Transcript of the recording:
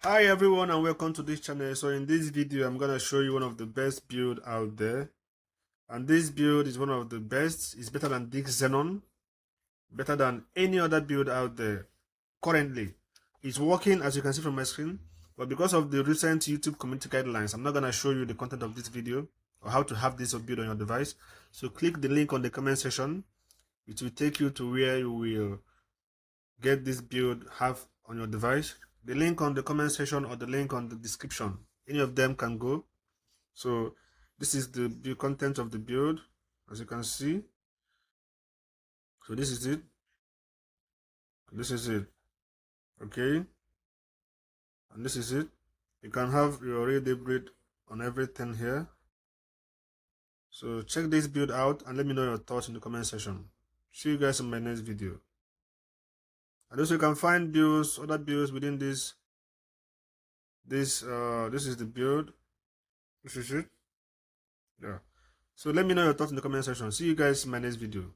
Hi everyone and welcome to this channel. So in this video I'm going to show you one of the best build out there, and this build is one of the best. It's better than Diggz Xenon, better than any other build out there currently. It's working as you can see from my screen, but because of the recent YouTube community guidelines, I'm not going to show you the content of this video or how to have this build on your device. So click the link on the comment section. It will take you to where you will get this build have on your device. The link on the comment section or the link on the description, any of them can go. So this is the content of the build, as you can see. So this is it. Okay, and this is it. You can have your read upgrade on everything here. So check this build out and let me know your thoughts in the comment section. See you guys in my next video. And also you can find builds, other builds within this is the build. This is it. Yeah. So let me know your thoughts in the comment section. See you guys in my next video.